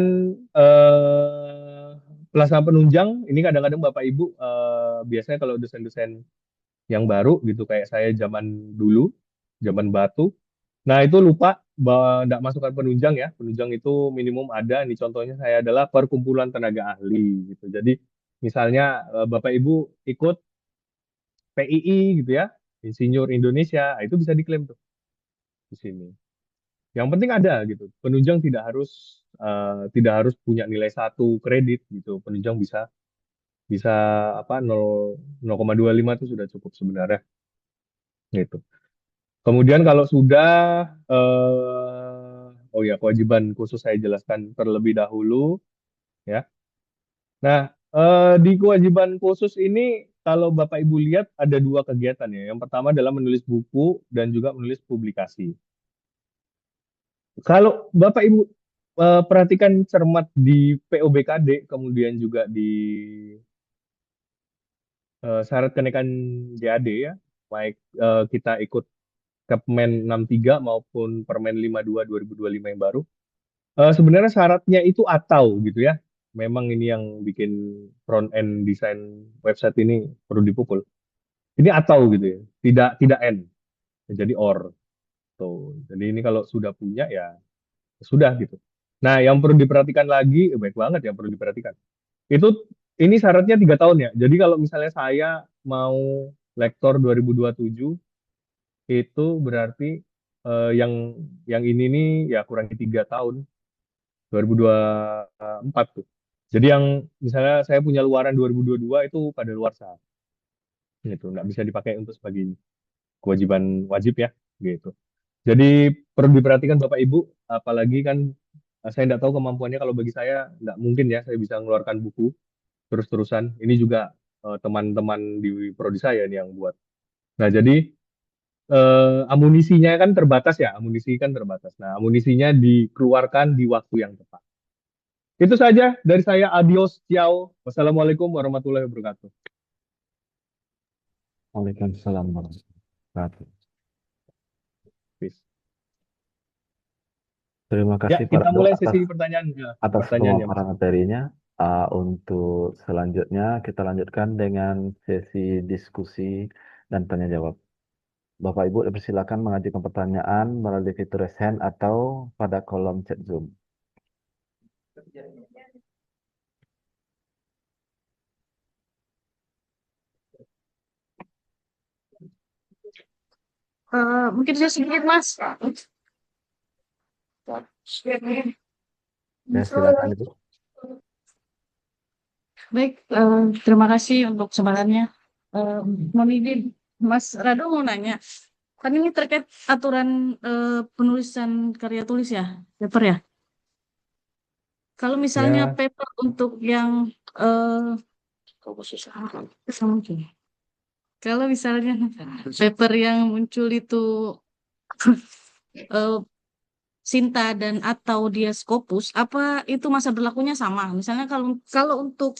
eh, pelaksanaan penunjang, ini kadang-kadang Bapak Ibu biasanya kalau dosen-dosen yang baru gitu kayak saya zaman dulu, zaman batu. Nah, itu lupa tidak masukkan penunjang ya. Penunjang itu minimum ada. Ini contohnya saya adalah perkumpulan tenaga ahli gitu. Jadi misalnya Bapak Ibu ikut PII gitu ya, Insinyur Indonesia, itu bisa diklaim tuh di sini. Yang penting ada gitu. Penunjang tidak harus punya nilai 1 kredit gitu. Penunjang bisa bisa apa 0,25 itu sudah cukup sebenarnya gitu. Kemudian kalau sudah oh ya kewajiban khusus saya jelaskan terlebih dahulu ya. Nah, di kewajiban khusus ini kalau Bapak Ibu lihat ada 2 kegiatan ya. Yang pertama adalah menulis buku dan juga menulis publikasi. Kalau Bapak Ibu perhatikan cermat di POBKD, kemudian juga di syarat kenaikan JAD ya, baik kita ikut Kepmen 63 maupun Permen 52 2025 yang baru. Sebenarnya syaratnya itu atau gitu ya. Memang ini yang bikin front end desain website ini perlu dipukul. Ini atau gitu ya, tidak tidak n, jadi or. Tuh. Jadi ini kalau sudah punya ya sudah gitu. Nah, yang perlu diperhatikan lagi, baik banget yang perlu diperhatikan. Itu ini syaratnya 3 tahun ya. Jadi kalau misalnya saya mau lektor 2027 itu berarti yang ini nih ya kurangi 3 tahun 2024 tuh. Jadi yang misalnya saya punya luaran 2022 itu pada luar saat gitu, nggak bisa dipakai untuk sebagai kewajiban wajib ya gitu. Jadi perlu diperhatikan Bapak Ibu, apalagi kan saya nggak tahu kemampuannya. Kalau bagi saya nggak mungkin ya saya bisa mengeluarkan buku terus-terusan. Ini juga teman-teman di prodi saya nih yang buat. Nah, jadi amunisinya kan terbatas ya, amunisi kan terbatas. Nah, amunisinya dikeluarkan di waktu yang tepat. Itu saja dari saya. Adios, ciao. Wassalamualaikum warahmatullahi wabarakatuh.
Waalaikumsalam warahmatullahi wabarakatuh.
Peace.
Terima
Ya,
kasih Pak
kita
Rado
mulai
atas
sesi pertanyaan. Ya,
atas
pertanyaannya, Mas.
pemaparan materinya. Untuk selanjutnya kita lanjutkan dengan sesi diskusi dan tanya jawab. Bapak Ibu dipersilakan mengajukan pertanyaan melalui fitur raise hand atau pada kolom chat Zoom.
Mungkin saya sedikit, Mas.
Ya, silakan Ibu.
Baik, terima kasih untuk kesempatannya. Mohon izin, Mas Rado mau nanya. Kan ini terkait aturan penulisan karya tulis ya, paper ya. Kalau misalnya
Ya,
paper untuk yang sama mungkin. Kalau misalnya paper yang muncul itu eh, Sinta dan atau dia Scopus, apa itu masa berlakunya sama? Misalnya kalau kalau untuk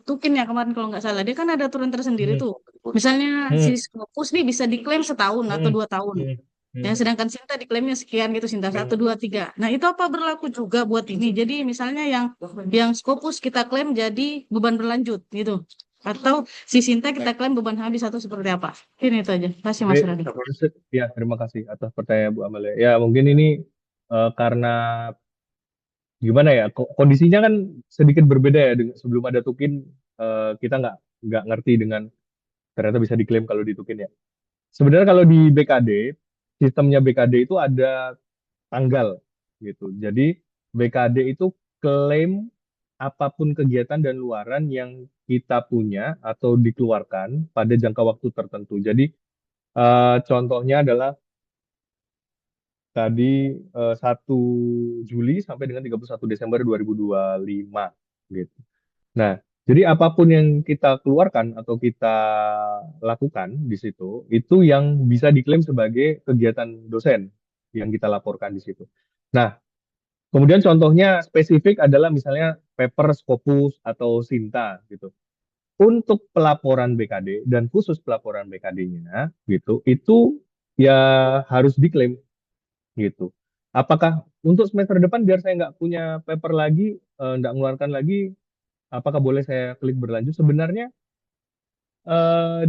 Tukin ya kemarin kalau nggak salah, dia kan ada aturan tersendiri
hmm,
tuh. Misalnya si
hmm,
Scopus nih bisa diklaim setahun atau
hmm,
2 tahun.
hmm,
Ya,
hmm,
sedangkan Sinta diklaimnya sekian gitu, Sinta
hmm.
1, 2, 3. Nah, itu apa berlaku juga buat ini? Jadi misalnya yang Scopus kita klaim jadi beban berlanjut gitu. Atau si Sinta kita klaim beban habis atau seperti apa? Ini itu aja. Terima kasih Mas Radi.
Ya, terima kasih atas pertanyaan Bu Amalia. Ya, mungkin ini karena gimana ya, kondisinya kan sedikit berbeda ya. Sebelum ada Tukin, kita nggak ngerti dengan ternyata bisa diklaim kalau di Tukin ya. Sebenarnya kalau di BKD, sistemnya BKD itu ada tanggal gitu. Jadi BKD itu klaim apapun kegiatan dan luaran yang kita punya atau dikeluarkan pada jangka waktu tertentu. Jadi contohnya adalah tadi 1 Juli sampai dengan 31 Desember 2025 gitu. Nah, jadi apapun yang kita keluarkan atau kita lakukan di situ, itu yang bisa diklaim sebagai kegiatan dosen yang kita laporkan di situ. Nah, kemudian contohnya spesifik adalah misalnya paper Scopus atau Sinta gitu. Untuk pelaporan BKD dan khusus pelaporan BKD-nya gitu, itu ya harus diklaim gitu. Apakah untuk semester depan biar saya nggak punya paper lagi, nggak mengeluarkan lagi, apakah boleh saya klik berlanjut? Sebenarnya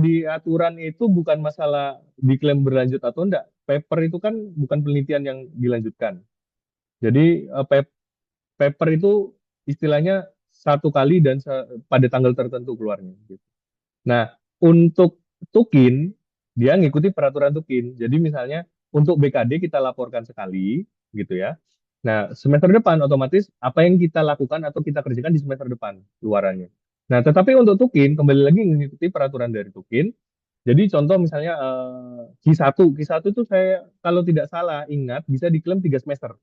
di aturan itu bukan masalah diklaim berlanjut atau enggak. Paper itu kan bukan penelitian yang dilanjutkan. Jadi paper itu istilahnya satu kali dan pada tanggal tertentu keluarnya, gitu. Nah, untuk Tukin, dia ngikuti peraturan Tukin. Jadi misalnya untuk BKD kita laporkan sekali, gitu ya. Nah, semester depan otomatis apa yang kita lakukan atau kita kerjakan di semester depan luarannya. Nah, tetapi untuk Tukin, kembali lagi mengikuti peraturan dari Tukin. Jadi contoh misalnya Q1 itu saya kalau tidak salah ingat bisa diklaim 3 semester.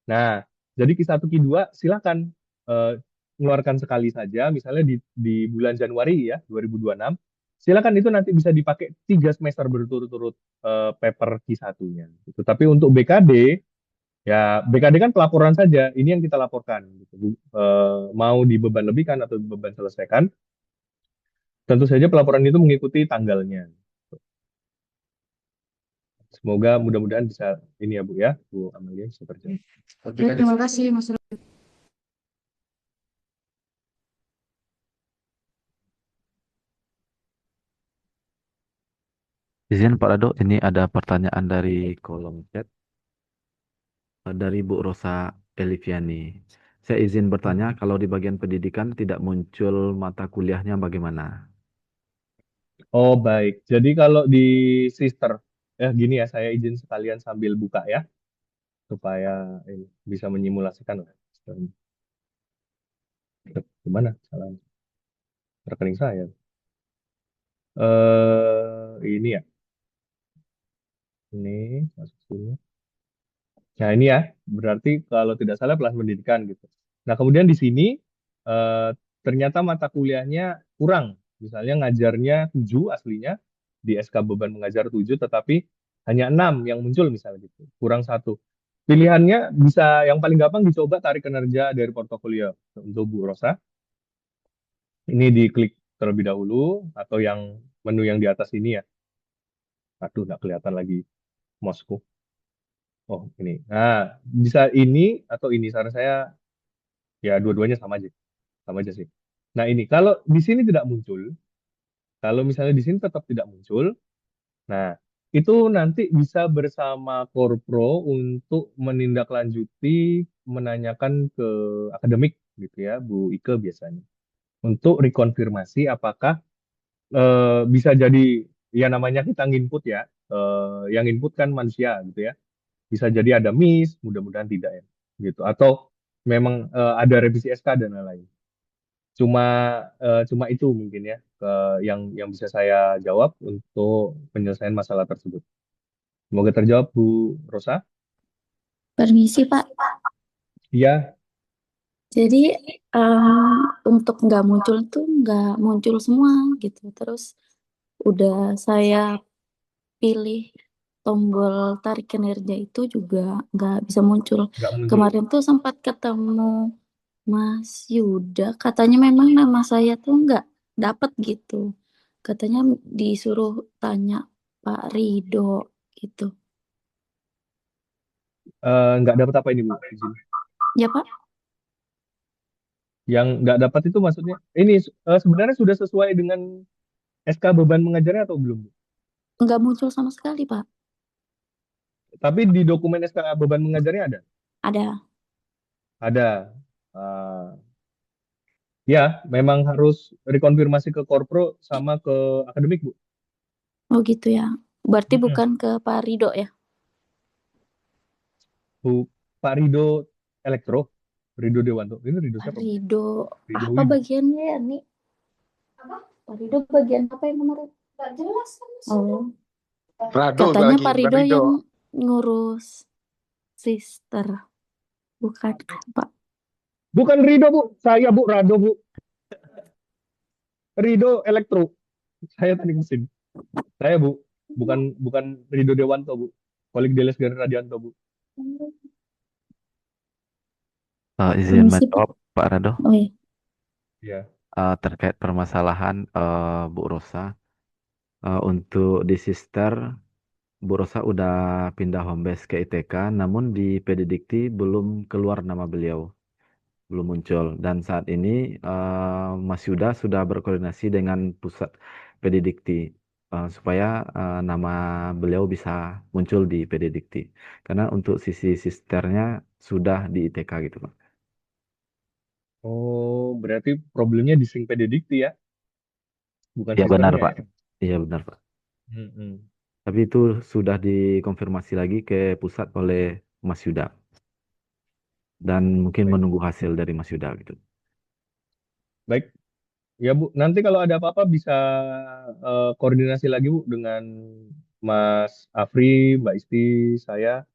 Nah, jadi Q1 Q2 silakan eh, mengeluarkan sekali saja, misalnya di bulan Januari ya 2026, silakan itu nanti bisa dipakai 3 semester berturut-turut paper Q1-nya. Gitu. Tapi untuk BKD, ya BKD kan pelaporan saja, ini yang kita laporkan. Gitu. Mau dibeban lebihkan atau beban selesaikan, tentu saja pelaporan itu mengikuti tanggalnya. Semoga mudah-mudahan bisa ini ya Bu ya, Bu Amalia bisa terjawab.
Oke, terima kasih Mas Rado.
Izin Pak Rado, ini ada pertanyaan dari kolom chat dari Bu Rosa Eliviani. Saya izin bertanya, kalau di bagian pendidikan tidak muncul mata kuliahnya bagaimana?
Oh baik, jadi kalau di sister, ya gini ya, saya izin sekalian sambil buka ya, supaya ini bisa menyimulasikan lah. Gimana? Salah rekening saya. Ini ya, ini masuk sini. Nah ini ya, berarti kalau tidak salah kelas pendidikan gitu. Nah kemudian di sini eh, ternyata mata kuliahnya kurang. Misalnya ngajarnya 7 aslinya, di SK beban mengajar 7, tetapi hanya 6 yang muncul misalnya gitu. Kurang satu. Pilihannya bisa yang paling gampang dicoba tarik kinerja dari portofolio untuk Bu Rosa. Ini diklik terlebih dahulu atau yang menu yang di atas ini ya. Aduh, nggak kelihatan lagi mouse-ku. Oh, ini. Nah, bisa ini atau ini. Saran saya ya dua-duanya sama aja sih. Nah, ini kalau di sini tidak muncul, kalau misalnya di sini tetap tidak muncul, nah itu nanti bisa bersama Korpro untuk menindaklanjuti, menanyakan ke akademik gitu ya, Bu Ike biasanya, untuk rekonfirmasi apakah bisa jadi ya namanya kita nginput ya, yang input kan manusia gitu ya, bisa jadi ada miss, mudah-mudahan tidak ya, gitu. Atau memang ada revisi SK dan lain-lain. Cuma cuma itu mungkin ya yang bisa saya jawab untuk penyelesaian masalah tersebut. Semoga terjawab Bu Rosa.
Permisi, Pak.
Iya,
Jadi untuk nggak muncul tuh nggak muncul semua gitu. Terus udah saya pilih tombol tarik kinerja itu juga nggak bisa muncul.
nggak muncul.
Kemarin tuh sempat ketemu Mas Yuda, katanya memang nama saya tuh nggak dapet gitu. Katanya disuruh tanya Pak Rido gitu.
Nggak dapat apa ini Bu? Izin.
Ya Pak,
Yang nggak dapat itu maksudnya ini sebenarnya sudah sesuai dengan SK beban mengajarnya atau belum, Bu?
nggak muncul sama sekali Pak.
Tapi di dokumen SK beban mengajarnya ada?
Ada.
Ada. Eh, ya, memang harus rekonfirmasi ke Korpro sama ke akademik, Bu.
Oh gitu ya. Berarti
Mm-mm.
bukan ke Pak Rido ya?
Bu Pak Rido Elektro, Rido Dewanto. Ini Rido
Pak
siapa, Bu?
Rido
Rido
apa
Wibowo.
bagiannya ya nih? Pak Rido bagian apa yang kemarin? Gak jelas kan. Oh,
Rado
katanya
lagi,
Pak
bukan
Rido
Rido.
yang ngurus sister, bukan kan, Pak?
Bukan Rido, Bu. Saya, Bu. Rado, Bu. Rido Elektro. Saya teknik mesin. Saya, Bu. Bukan bukan Rido Dewanto, Bu. Kolik Deles Garin Radianto, Bu.
Izin
Permisi Pak.
menjawab Pak Rado,
Oh iya.
Ya.
terkait permasalahan Bu Rosa. Untuk di sister Bu Rosa udah pindah home base ke ITK, namun di PD Dikti belum keluar nama beliau, belum muncul. Dan saat ini Mas Yuda sudah berkoordinasi dengan pusat PD Dikti supaya nama beliau bisa muncul di PD Dikti. Karena untuk sisi sisternya sudah di ITK gitu, Pak.
Oh, berarti problemnya di Sing Dikti ya, bukan
Iya benar,
sisternya
Pak.
ya.
Iya benar, Pak.
Mm-mm.
Tapi itu sudah dikonfirmasi lagi ke pusat oleh Mas Yuda dan mungkin
Baik,
menunggu hasil dari Mas Yuda gitu.
baik. Ya Bu, nanti kalau ada apa-apa bisa koordinasi lagi Bu dengan Mas Afri, Mbak Isti, saya.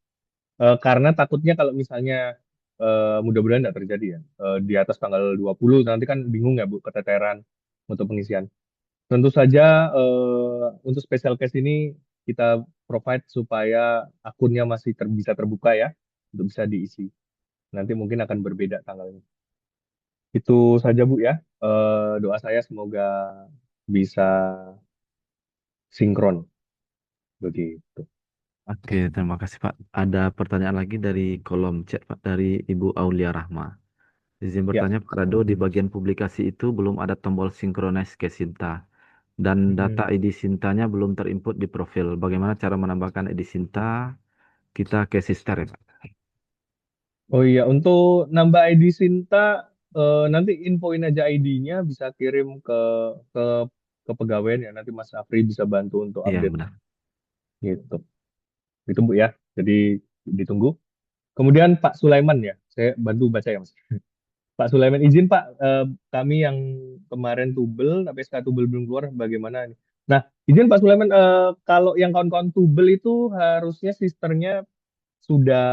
Karena takutnya kalau misalnya mudah-mudahan tidak terjadi ya. Di atas tanggal 20 nanti kan bingung ya Bu, keteteran untuk pengisian. Tentu saja untuk special case ini kita provide supaya akunnya masih bisa terbuka ya, untuk bisa diisi. Nanti mungkin akan berbeda tanggalnya. Itu saja Bu ya. Doa saya semoga bisa sinkron begitu.
Oke, terima kasih Pak. Ada pertanyaan lagi dari kolom chat Pak dari Ibu Aulia Rahma. Izin
Ya.
bertanya Pak Rado, di bagian publikasi itu belum ada tombol synchronize ke Sinta dan data
Mm-mm.
ID Sintanya belum terinput di profil. Bagaimana cara menambahkan ID Sinta kita ke sister ya Pak?
Oh iya, untuk nambah ID Sinta, nanti infoin aja ID-nya, bisa kirim ke kepegawaian ya. Nanti Mas Afri bisa bantu untuk
Iya
update
benar.
gitu. Itu Bu ya. Jadi ditunggu. Kemudian Pak Sulaiman ya, saya bantu baca ya Mas. Pak Sulaiman izin Pak, kami yang kemarin tubel, tapi SK tubel belum keluar, bagaimana ini? Nah, izin Pak Sulaiman, kalau yang kawan-kawan tubel itu harusnya sisternya sudah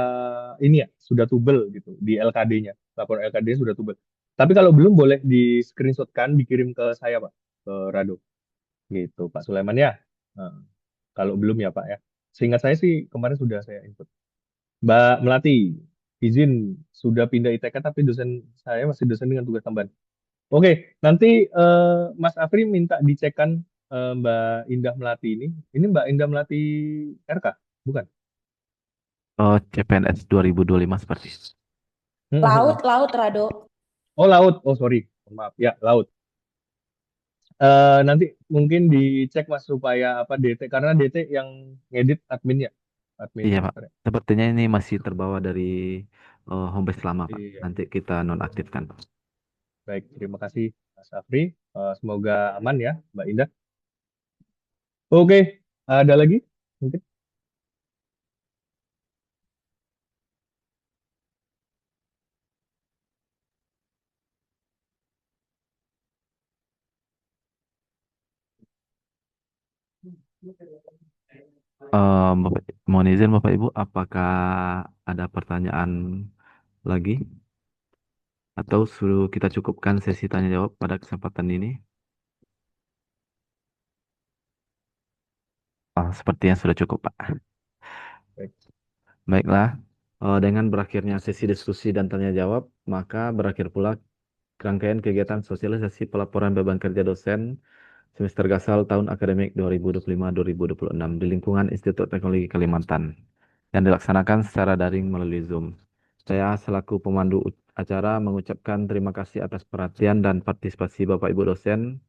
ini ya, sudah tubel gitu di LKD-nya. Lapor LKD sudah tubel. Tapi kalau belum boleh di screenshotkan, dikirim ke saya Pak, ke Rado. Gitu Pak Sulaiman ya. Nah, kalau belum ya Pak ya. Seingat saya sih kemarin sudah saya input. Mbak Melati, izin sudah pindah ITK tapi dosen saya masih dosen dengan tugas tambahan. Oke, nanti Mas Afri minta dicekkan Mbak Indah Melati ini. Ini Mbak Indah Melati RK, bukan?
Oh, CPNS 2025 seperti itu.
Laut, Rado.
Oh, laut. Oh, sorry. Maaf. Ya, laut. Nanti mungkin dicek Mas supaya apa DT karena DT yang ngedit admin ya. Admin
Iya Pak.
sister ya.
Sepertinya ini masih terbawa dari homebase lama Pak.
Iya.
Nanti kita nonaktifkan Pak.
Baik, terima kasih Mas Afri. Semoga aman ya, Mbak Indah. Oke, ada lagi? Mungkin.
Mohon izin Bapak Ibu, apakah ada pertanyaan lagi? Atau suruh kita cukupkan sesi tanya jawab pada kesempatan ini? Oh, sepertinya sudah cukup Pak.
Baik.
Baiklah, dengan berakhirnya sesi diskusi dan tanya jawab, maka berakhir pula rangkaian kegiatan sosialisasi pelaporan beban kerja dosen semester Gasal tahun akademik 2025-2026 di lingkungan Institut Teknologi Kalimantan yang dilaksanakan secara daring melalui Zoom. Saya selaku pemandu acara mengucapkan terima kasih atas perhatian dan partisipasi Bapak Ibu dosen.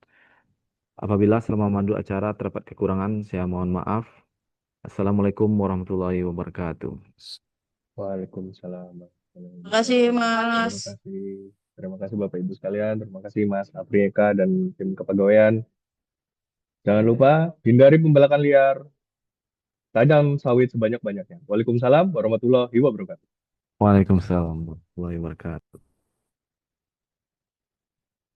Apabila selama memandu acara terdapat kekurangan, saya mohon maaf. Assalamualaikum warahmatullahi wabarakatuh.
Waalaikumsalam.
Terima kasih,
Terima
Mas.
kasih. Terima kasih Bapak Ibu sekalian. Terima kasih Mas Afri Eka dan tim kepegawaian. Jangan lupa hindari pembelakan liar. Tajam sawit sebanyak-banyaknya. Waalaikumsalam warahmatullahi wabarakatuh.
Waalaikumsalam warahmatullahi wabarakatuh.